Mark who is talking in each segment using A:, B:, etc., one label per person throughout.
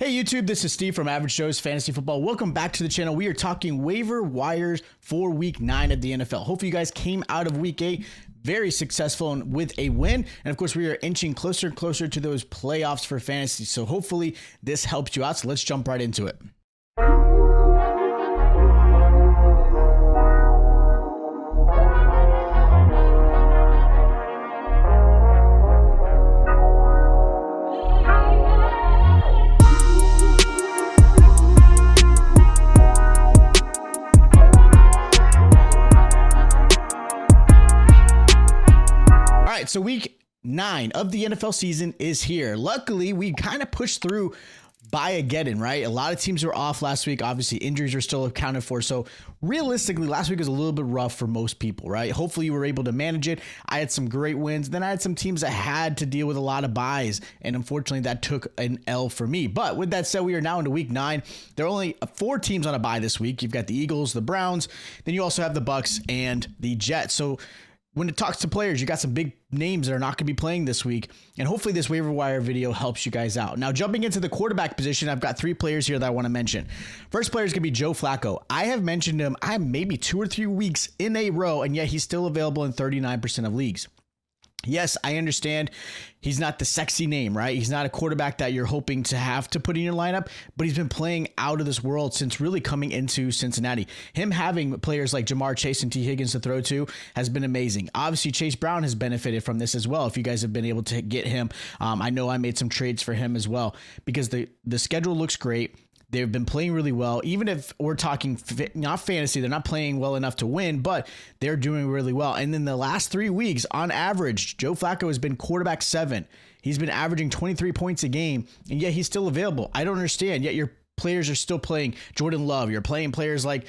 A: Hey YouTube, this is Steve from Average Joe's Fantasy Football. Welcome back to the channel. We are talking waiver wires for week 9 of the NFL. Hopefully you guys came out of week 8 very successful and with a win. And of course, we are inching closer and closer to those playoffs for fantasy. So hopefully this helps you out. So let's jump right into it. So week 9 of the NFL season is here. Luckily, we kind of pushed through by Ageddon, right? A lot of teams were off last week. Obviously, injuries are still accounted for. So realistically, last week was a little bit rough for most people, right? Hopefully you were able to manage it. I had some great wins. Then I had some teams that had to deal with a lot of buys. And unfortunately, that took an L for me. But with that said, we are now into week 9. There are only 4 teams on a bye this week. You've got the Eagles, the Browns. Then you also have the Bucks and the Jets. So when it talks to players, you got some big names that are not going to be playing this week. And hopefully this waiver wire video helps you guys out. Now, jumping into the quarterback position, I've got 3 players here that I want to mention. First player is going to be Joe Flacco. I have mentioned him, maybe 2 or 3 weeks in a row, and yet he's still available in 39% of leagues. Yes, I understand he's not the sexy name, right? He's not a quarterback that you're hoping to have to put in your lineup, but he's been playing out of this world since really coming into Cincinnati. Him having players like Jamar Chase and T. Higgins to throw to has been amazing. Obviously, Chase Brown has benefited from this as well. If you guys have been able to get him, I know I made some trades for him as well because the schedule looks great. They've been playing really well. Even if we're talking not fantasy, they're not playing well enough to win, but they're doing really well. And in the last 3 weeks, on average, Joe Flacco has been quarterback 7. He's been averaging 23 points a game, and yet he's still available. I don't understand. Yet your players are still playing Jordan Love. You're playing players like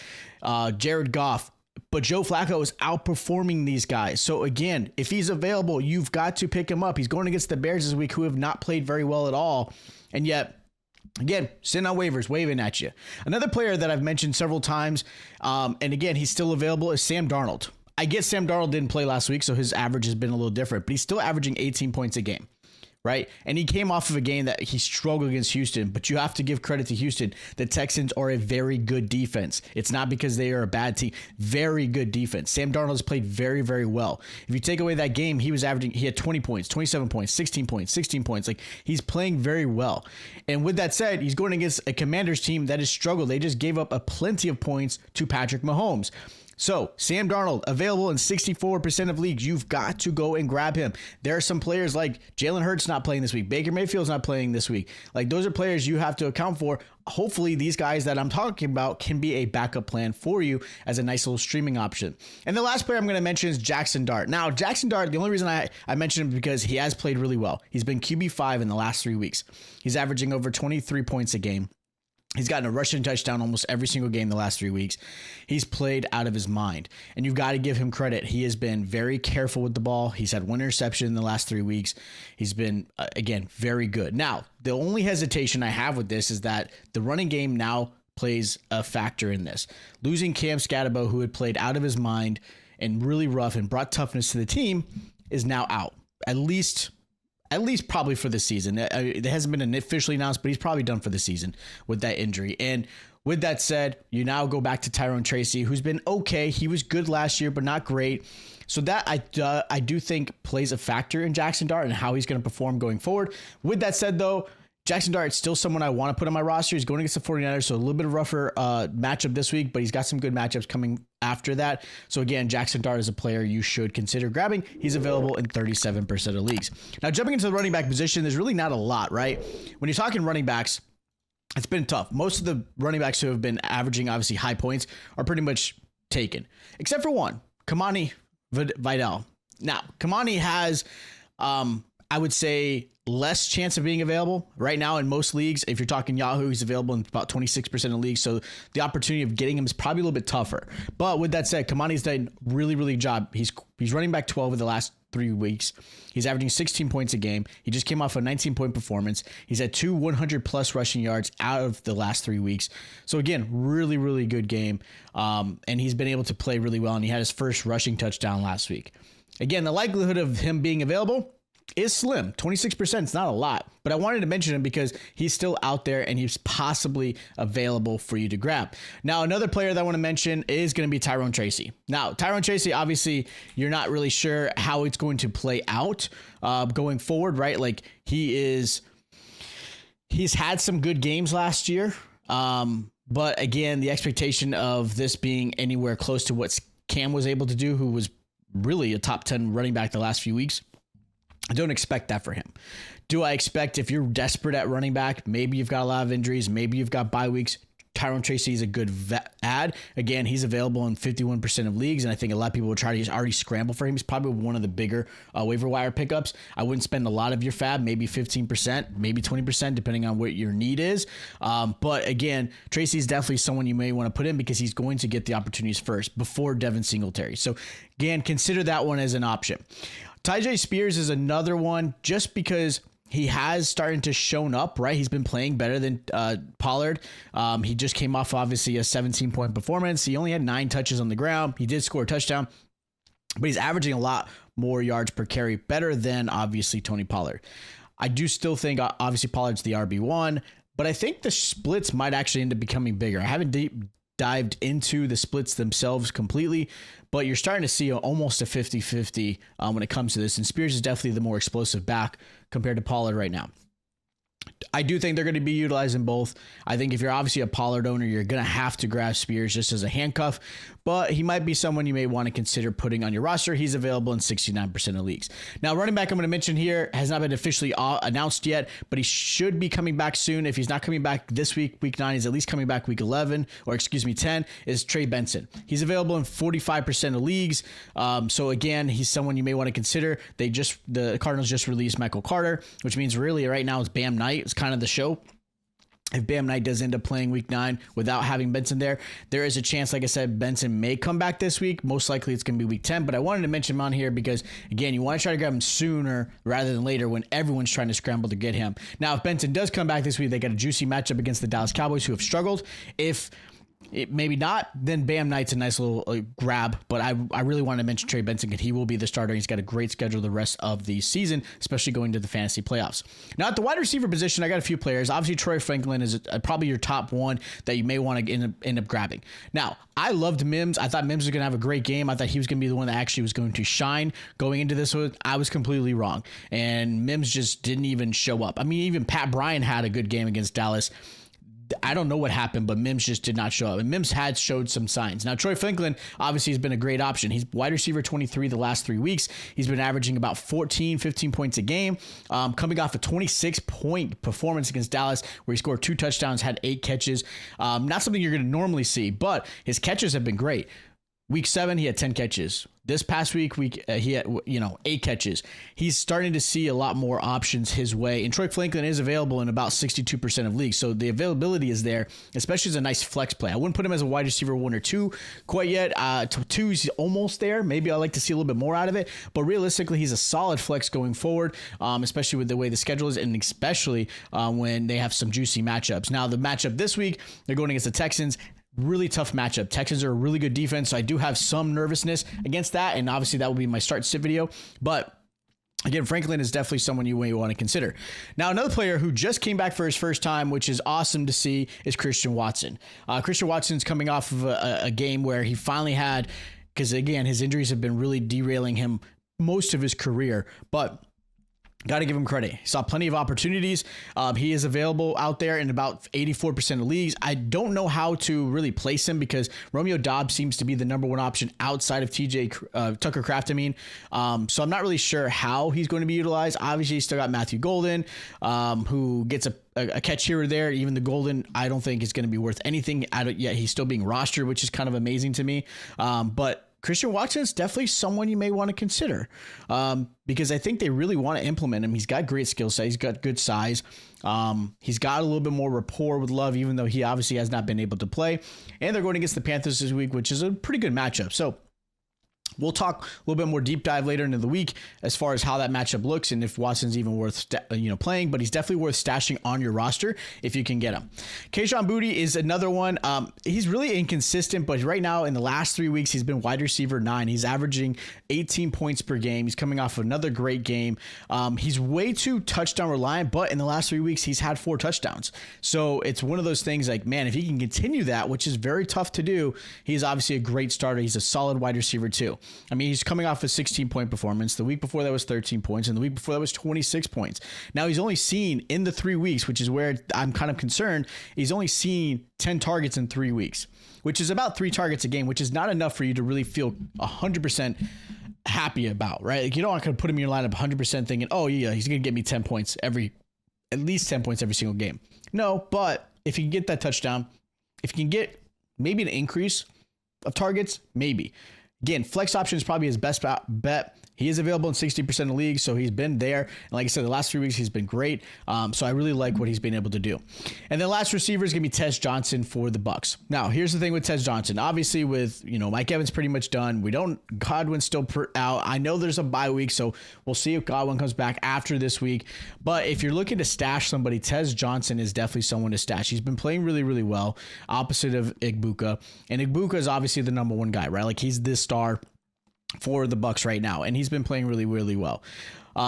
A: Jared Goff. But Joe Flacco is outperforming these guys. So again, if he's available, you've got to pick him up. He's going against the Bears this week, who have not played very well at all. And yet, again, sitting on waivers, waving at you. Another player that I've mentioned several times, and again, he's still available, is Sam Darnold. I get Sam Darnold didn't play last week, so his average has been a little different, but he's still averaging 18 points a game, right? And he came off of a game that he struggled against Houston, but you have to give credit to Houston. The Texans are a very good defense. It's not because they are a bad team. Very good defense. Sam Darnold has played very, very well. If you take away that game, he had 20 points, 27 points, 16 points, 16 points. Like, he's playing very well. And with that said, he's going against a Commanders team that has struggled. They just gave up a plenty of points to Patrick Mahomes. So, Sam Darnold, available in 64% of leagues. You've got to go and grab him. There are some players like Jalen Hurts not playing this week. Baker Mayfield's not playing this week. Like, those are players you have to account for. Hopefully, these guys that I'm talking about can be a backup plan for you as a nice little streaming option. And the last player I'm going to mention is Jackson Dart. Now, Jackson Dart, the only reason I mentioned him because he has played really well. He's been QB5 in the last 3 weeks. He's averaging over 23 points a game. He's gotten a rushing touchdown almost every single game the last 3 weeks. He's played out of his mind. And you've got to give him credit. He has been very careful with the ball. He's had 1 interception in the last 3 weeks. He's been, again, very good. Now, the only hesitation I have with this is that the running game now plays a factor in this. Losing Cam Scatterbo, who had played out of his mind and really rough and brought toughness to the team, is now out. At least probably for the season. It hasn't been officially announced, but he's probably done for the season with that injury. And with that said, you now go back to Tyrone Tracy, who's been okay. He was good last year, but not great. So that I do think plays a factor in Jackson Dart and how he's going to perform going forward. With that said, though, Jackson Dart is still someone I want to put on my roster. He's going against the 49ers, so a little bit of rougher matchup this week, but he's got some good matchups coming after that. So again, Jackson Dart is a player you should consider grabbing. He's available in 37% of leagues. Now, jumping into the running back position, there's really not a lot, right? When you're talking running backs, it's been tough. Most of the running backs who have been averaging, obviously, high points are pretty much taken, except for one, Kamani Vidal. Now, Kamani has, I would say, less chance of being available right now in most leagues. If you're talking Yahoo, he's available in about 26% of leagues. So the opportunity of getting him is probably a little bit tougher. But with that said, Kamani's done really, really good job. He's running back 12 of the last 3 weeks. He's averaging 16 points a game. He just came off a 19-point performance. He's had 2 100-plus rushing yards out of the last 3 weeks. So again, really, really good game. And he's been able to play really well. And he had his first rushing touchdown last week. Again, the likelihood of him being available, is slim. 26% is not a lot, but I wanted to mention him because he's still out there and he's possibly available for you to grab. Now, another player that I want to mention is going to be Tyrone Tracy. Now, Tyrone Tracy, obviously, you're not really sure how it's going to play out going forward, right? Like he's had some good games last year. But again, the expectation of this being anywhere close to what Cam was able to do, who was really a top 10 running back the last few weeks, I don't expect that for him. Do I expect if you're desperate at running back, maybe you've got a lot of injuries, maybe you've got bye weeks, Tyrone Tracy is a good add. Again, he's available in 51% of leagues, and I think a lot of people will try to already scramble for him. He's probably one of the bigger waiver wire pickups. I wouldn't spend a lot of your fab, maybe 15%, maybe 20%, depending on what your need is. But again, Tracy is definitely someone you may want to put in because he's going to get the opportunities first before Devin Singletary. So again, consider that one as an option. Tyjae Spears is another one just because he has started to shown up, right? He's been playing better than Pollard. He just came off, obviously, a 17-point performance. He only had 9 touches on the ground. He did score a touchdown, but he's averaging a lot more yards per carry, better than, obviously, Tony Pollard. I do still think, obviously, Pollard's the RB1, but I think the splits might actually end up becoming bigger. I haven't dived into the splits themselves completely, but you're starting to see almost a 50-50 when it comes to this, and Spears is definitely the more explosive back compared to Pollard right now. I do think they're going to be utilizing both. I think if you're obviously a Pollard owner, you're going to have to grab Spears just as a handcuff, but he might be someone you may want to consider putting on your roster. He's available in 69% of leagues. Now, running back I'm going to mention here has not been officially announced yet, but he should be coming back soon. If he's not coming back this week, week 9, he's at least coming back week 11, or 10, is Trey Benson. He's available in 45% of leagues. So again, he's someone you may want to consider. The Cardinals just released Michael Carter, which means really right now it's Bam Knight. It's kind of the show. If Bam Knight does end up playing week 9 without having Benson there is a chance, like I said, Benson may come back this week. Most likely it's going to be week 10, but I wanted to mention him on here because, again, you want to try to grab him sooner rather than later when everyone's trying to scramble to get him. Now, if Benson does come back this week, they got a juicy matchup against the Dallas Cowboys, who have struggled. If maybe not, then Bam Knight's a nice little grab, but I really want to mention Trey Benson because he will be the starter. He's got a great schedule the rest of the season, especially going to the fantasy playoffs. Now, at the wide receiver position, I got a few players. Obviously, Troy Franklin is probably your top one that you may want to end up grabbing. Now, I loved Mims. I thought Mims was going to have a great game. I thought he was going to be the one that actually was going to shine going into this one. I was completely wrong, and Mims just didn't even show up. I mean, even Pat Bryan had a good game against Dallas. I don't know what happened, but Mims just did not show up. And Mims had showed some signs. Now, Troy Franklin obviously has been a great option. He's wide receiver 23 the last 3 weeks. He's been averaging about 14, 15 points a game, coming off a 26-point performance against Dallas where he scored 2 touchdowns, had 8 catches. Not something you're going to normally see, but his catches have been great. Week 7, he had 10 catches. This past week, he had 8 catches. He's starting to see a lot more options his way. And Troy Franklin is available in about 62% of leagues. So the availability is there, especially as a nice flex play. I wouldn't put him as a wide receiver 1 or 2 quite yet. 2 is almost there. Maybe I'd like to see a little bit more out of it. But realistically, he's a solid flex going forward, especially with the way the schedule is and especially when they have some juicy matchups. Now, the matchup this week, they're going against the Texans. Really tough matchup. Texans are a really good defense, so I do have some nervousness against that, and obviously that will be my start sit video. But again, Franklin is definitely someone you may want to consider. Now, another player who just came back for his first time, which is awesome to see, is Christian Watson. Christian Watson's coming off of a game where he finally had, because again, his injuries have been really derailing him most of his career, but got to give him credit. He saw plenty of opportunities. He is available out there in about 84% of leagues. I don't know how to really place him because Romeo Doubs seems to be the number 1 option outside of Tucker Kraft. So I'm not really sure how he's going to be utilized. Obviously, he's still got Matthew Golden, who gets a catch here or there. Even the Golden, I don't think is going to be worth anything. Yet he's still being rostered, which is kind of amazing to me. But Christian Watson is definitely someone you may want to consider because I think they really want to implement him. He's got great skill set. He's got good size. He's got a little bit more rapport with Love, even though he obviously has not been able to play. And they're going against the Panthers this week, which is a pretty good matchup. So We'll talk a little bit more deep dive later into the week as far as how that matchup looks and if Watson's even worth playing, but he's definitely worth stashing on your roster if you can get him. Kayshon Boutte is another one. He's really inconsistent, but right now in the last 3 weeks, he's been wide receiver 9. He's averaging 18 points per game. He's coming off another great game. He's way too touchdown reliant, but in the last 3 weeks, he's had 4 touchdowns. So it's one of those things like, man, if he can continue that, which is very tough to do, he's obviously a great starter. He's a solid wide receiver too. I mean, he's coming off a 16-point performance. The week before that was 13 points, and the week before that was 26 points. Now he's only seen in the 3 weeks, which is where I'm kind of concerned. He's only seen 10 targets in 3 weeks, which is about 3 targets a game, which is not enough for you to really feel 100% happy about, right? Like, you don't want to put him in your lineup 100% thinking, oh yeah, he's going to get me 10 points at least 10 points every single game. No, but if you can get that touchdown, if you can get maybe an increase of targets, maybe. Again, flex option is probably his best bet. He is available in 60% of leagues, so he's been there. And like I said, the last 3 weeks, he's been great. So I really like what he's been able to do. And then last receiver is going to be Tez Johnson for the Bucs. Now, here's the thing with Tez Johnson. Obviously, with Mike Evans pretty much done. Godwin's still out. I know there's a bye week, so we'll see if Godwin comes back after this week. But if you're looking to stash somebody, Tez Johnson is definitely someone to stash. He's been playing really, really well, opposite of Igbuka. And Igbuka is obviously the number 1 guy, right? Like, he's this star for the Bucs right now, and he's been playing really, really well,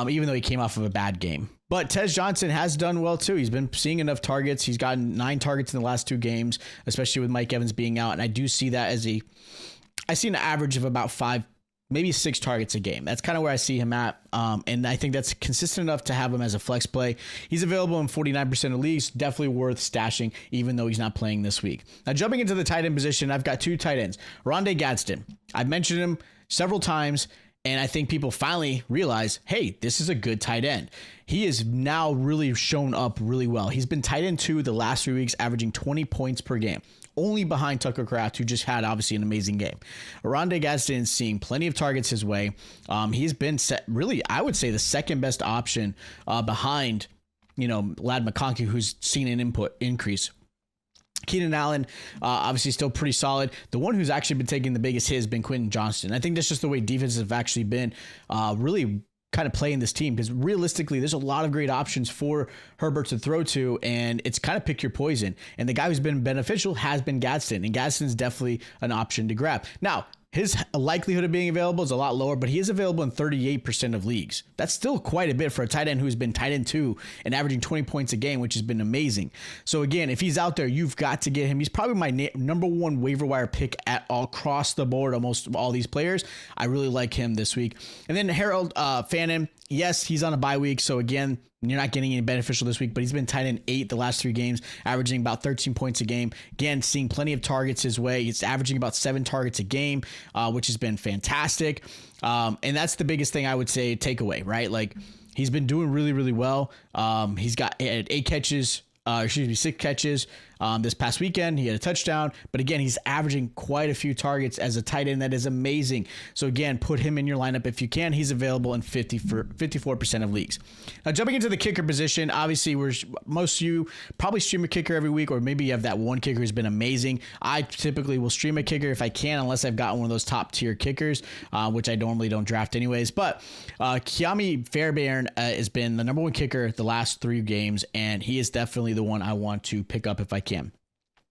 A: even though he came off of a bad game. But Tez Johnson has done well too. He's been seeing enough targets. He's gotten 9 targets in the last 2 games, especially with Mike Evans being out. And I do see that I see an average of about 5, maybe 6 targets a game. That's kind of where I see him at. And I think that's consistent enough to have him as a flex play. He's available in 49% of leagues, definitely worth stashing, even though he's not playing this week. Now, jumping into the tight end position, I've got 2 tight ends. Rondé Gadsden. I've mentioned him several times, and I think people finally realize, hey, this is a good tight end. He is now really shown up really well. He's been tight end 2 the last 3 weeks, averaging 20 points per game, only behind Tucker Kraft, who just had obviously an amazing game. Rondé Gadsden is seeing plenty of targets his way. He's been really, I would say, the second best option behind, Ladd McConkey, who's seen an increase. Keenan Allen, obviously still pretty solid. The one who's actually been taking the biggest hit has been Quentin Johnston. I think that's just the way defenses have actually been really kind of playing this team, because realistically, there's a lot of great options for Herbert to throw to, and it's kind of pick your poison. And the guy who's been beneficial has been Gadsden, and Gadsden's definitely an option to grab. Now, his likelihood of being available is a lot lower, but he is available in 38% of leagues. That's still quite a bit for a tight end who's been tight end 2 and averaging 20 points a game, which has been amazing. So again, if he's out there, you've got to get him. He's probably my number 1 waiver wire pick across the board, almost all these players. I really like him this week. And then Harold Fannin, yes, he's on a bye week, so again, you're not getting any beneficial this week, but he's been tight end 8 the last 3 games, averaging about 13 points a game. Again, seeing plenty of targets his way. He's averaging about 7 targets a game, which has been fantastic. And that's the biggest thing I would say takeaway, right? Like, he's been doing really, really well. He's got 6 catches this past weekend. He had a touchdown, but again, he's averaging quite a few targets as a tight end. That is amazing. So again, put him in your lineup if you can. He's available in 54% of leagues. Now, jumping into the kicker position, obviously, most of you probably stream a kicker every week, or maybe you have that one kicker who's been amazing. I typically will stream a kicker if I can, unless I've got one of those top tier kickers, which I normally don't draft anyways. But Keami Fairbairn has been the number 1 kicker the last 3 games, and he is definitely the one I want to pick up if I can.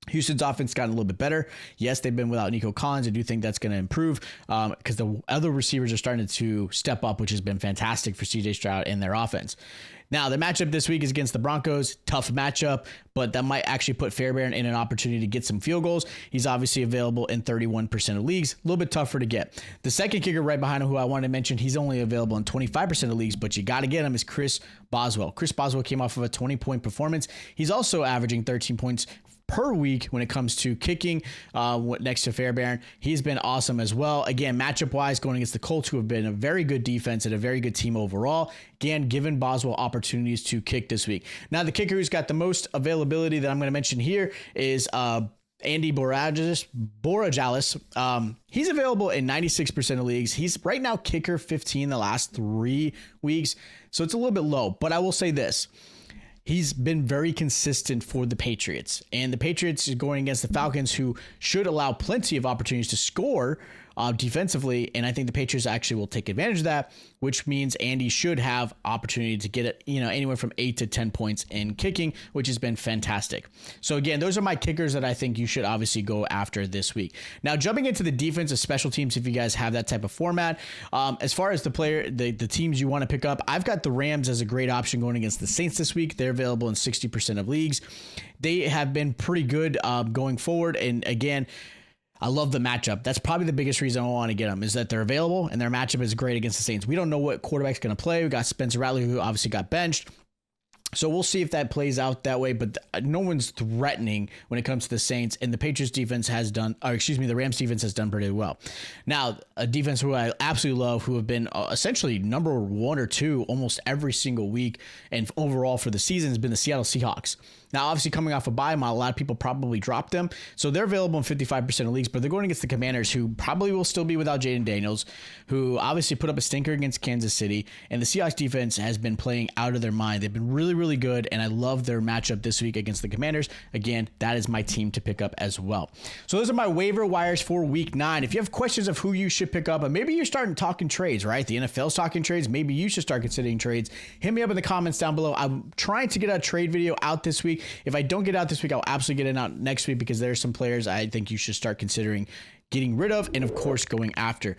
A: Houston's offense gotten a little bit better. Yes, they've been without Nico Collins. I do think that's going to improve because the other receivers are starting to step up, which has been fantastic for CJ Stroud and their offense. Now, the matchup this week is against the Broncos. Tough matchup, but that might actually put Fairbairn in an opportunity to get some field goals. He's obviously available in 31% of leagues. A little bit tougher to get. The second kicker right behind him, who I wanted to mention, he's only available in 25% of leagues, but you got to get him, is Chris Boswell. Chris Boswell came off of a 20-point performance. He's also averaging 13 points per week when it comes to kicking next to Fairbairn. He's been awesome as well. Again, matchup-wise, going against the Colts, who have been a very good defense and a very good team overall. Again, giving Boswell opportunities to kick this week. Now, the kicker who's got the most availability that I'm going to mention here is Andy Borrajalis. He's available in 96% of leagues. He's right now kicker 15 the last 3 weeks, so it's a little bit low. But I will say this. He's been very consistent for the Patriots, and the Patriots is going against the Falcons, who should allow plenty of opportunities to score defensively, and I think the Patriots actually will take advantage of that, which means Andy should have opportunity to get it, anywhere from 8 to 10 points in kicking, which has been fantastic. So again, those are my kickers that I think you should obviously go after this week. Now, jumping into the defensive special teams, if you guys have that type of format, as far as the teams you want to pick up, I've got the Rams as a great option going against the Saints this week. They're available in 60% of leagues. They have been pretty good going forward, and again, I love the matchup. That's probably the biggest reason I want to get them, is that they're available and their matchup is great against the Saints. We don't know what quarterback's going to play. We got Spencer Rattler, who obviously got benched. So we'll see if that plays out that way, but no one's threatening when it comes to the Saints, and the Patriots defense the Rams defense has done pretty well. Now, a defense who I absolutely love, who have been essentially number 1 or 2 almost every single week and overall for the season, has been the Seattle Seahawks. Now, obviously coming off a bye, a lot of people probably dropped them, so they're available in 55% of leagues, but they're going against the Commanders, who probably will still be without Jaden Daniels, who obviously put up a stinker against Kansas City, and the Seahawks defense has been playing out of their mind. They've been really, really good, and I love their matchup this week against the Commanders. Again, that is my team to pick up as well. So those are my waiver wires for week 9. If you have questions of who you should pick up, and maybe you're starting talking trades, right? The NFL's talking trades. Maybe you should start considering trades. Hit me up in the comments down below. I'm trying to get a trade video out this week. If I don't get out this week, I'll absolutely get it out next week, because there are some players I think you should start considering getting rid of and, of course, going after.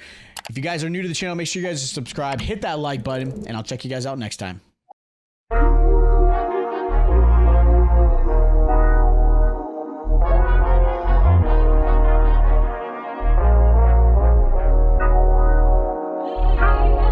A: If you guys are new to the channel, make sure you guys subscribe, hit that like button, and I'll check you guys out next time.